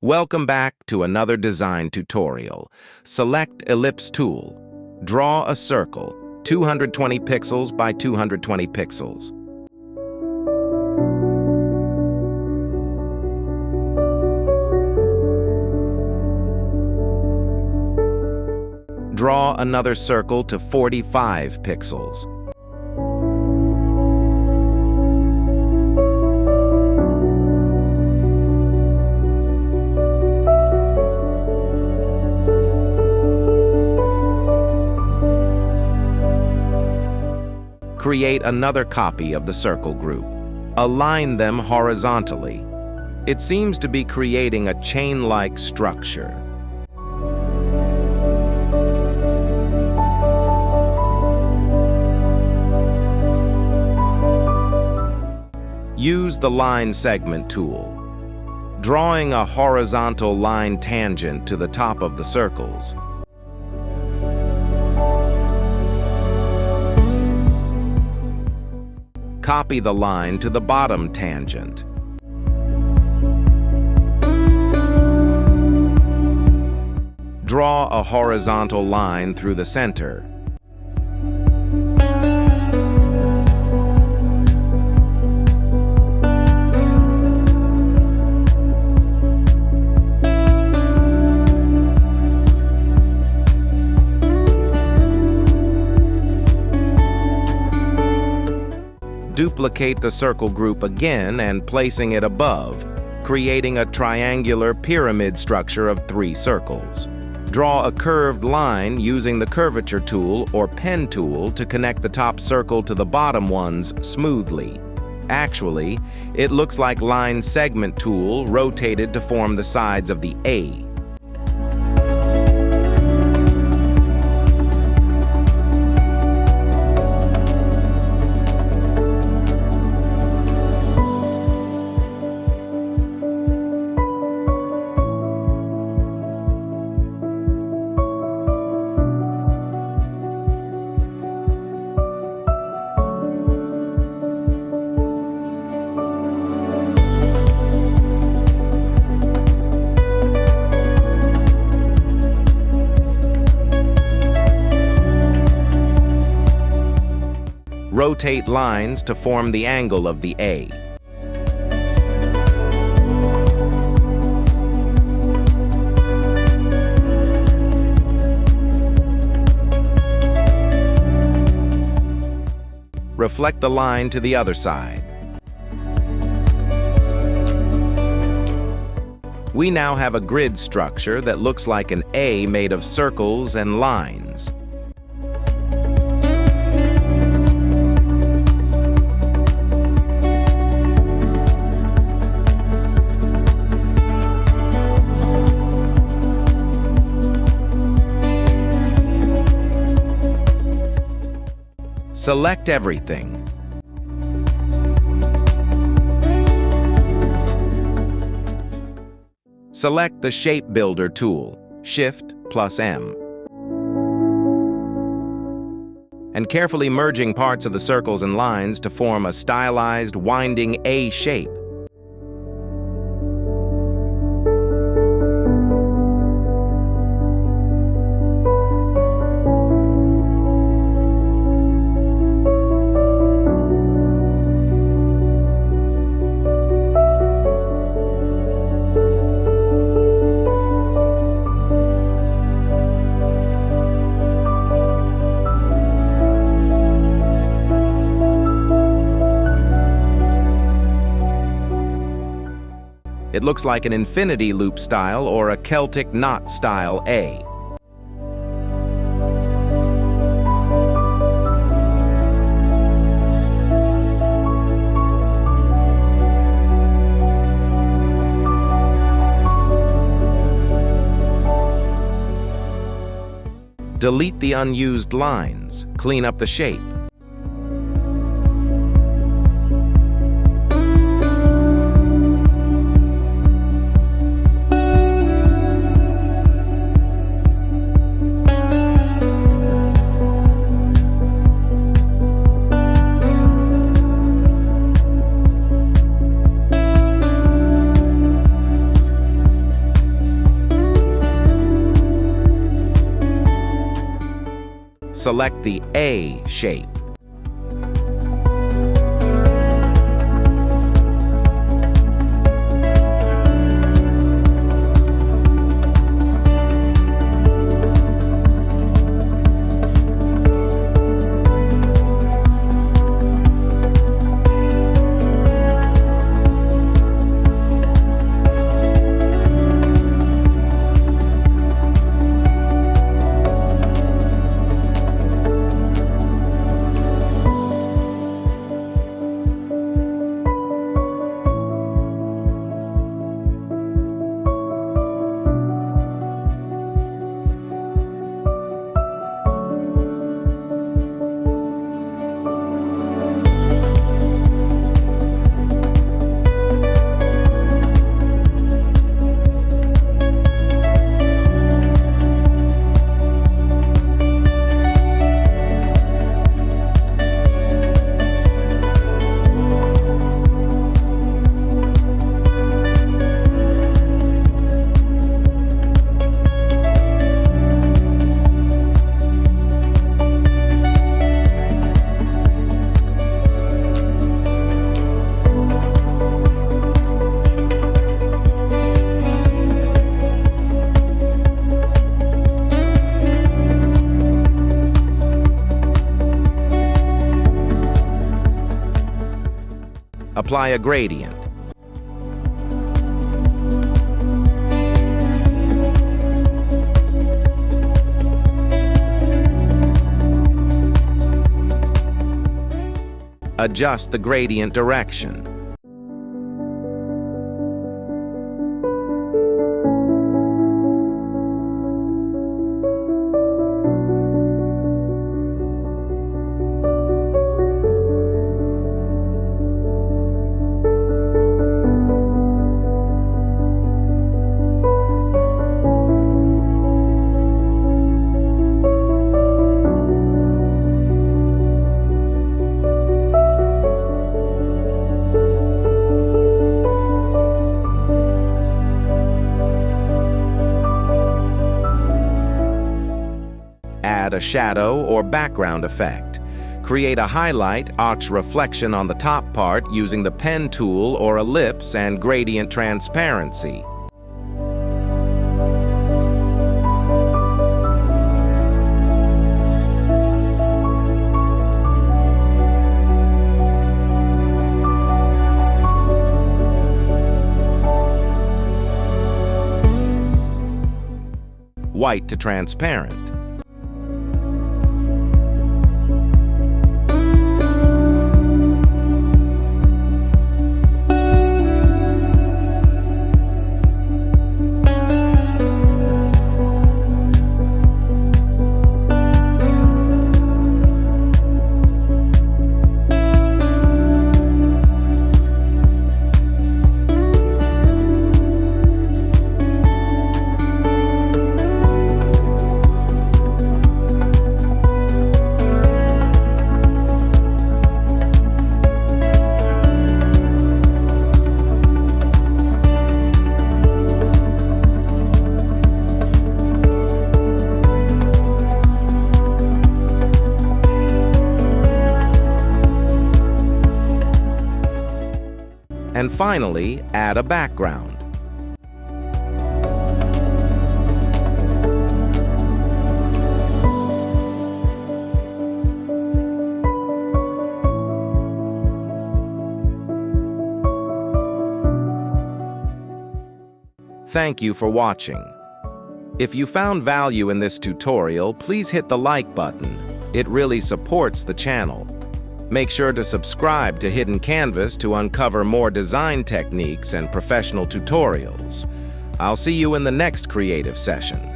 Welcome back to another design tutorial. Select Ellipse tool. Draw a circle, 220 pixels by 220 pixels. Draw another circle to 45 pixels. Create another copy of the circle group. Align them horizontally. It seems to be creating a chain-like structure. Use the line segment tool, drawing a horizontal line tangent to the top of the circles. Copy the line to the bottom tangent. Draw a horizontal line through the center. Duplicate the circle group again and placing it above, creating a triangular pyramid structure of 3 circles. Draw a curved line using the curvature tool or pen tool to connect the top circle to the bottom ones smoothly. Actually, it looks like line segment tool rotated to form the sides of the A. Rotate lines to form the angle of the A. Reflect the line to the other side. We now have a grid structure that looks like an A made of circles and lines. Select everything. Select the Shape Builder tool, Shift+M. And carefully merging parts of the circles and lines to form a stylized, winding A shape. It looks like an infinity loop style or a Celtic knot style A. Delete the unused lines. Clean up the shape. select the A shape. Apply a gradient. Adjust the gradient direction. Add a shadow or background effect. Create a highlight arch reflection on the top part using the pen tool or ellipse and gradient transparency. White to transparent. And finally, add a background. Thank you for watching. If you found value in this tutorial, please hit the like button. It really supports the channel. Make sure to subscribe to Hidden Canvas to uncover more design techniques and professional tutorials. I'll see you in the next creative session.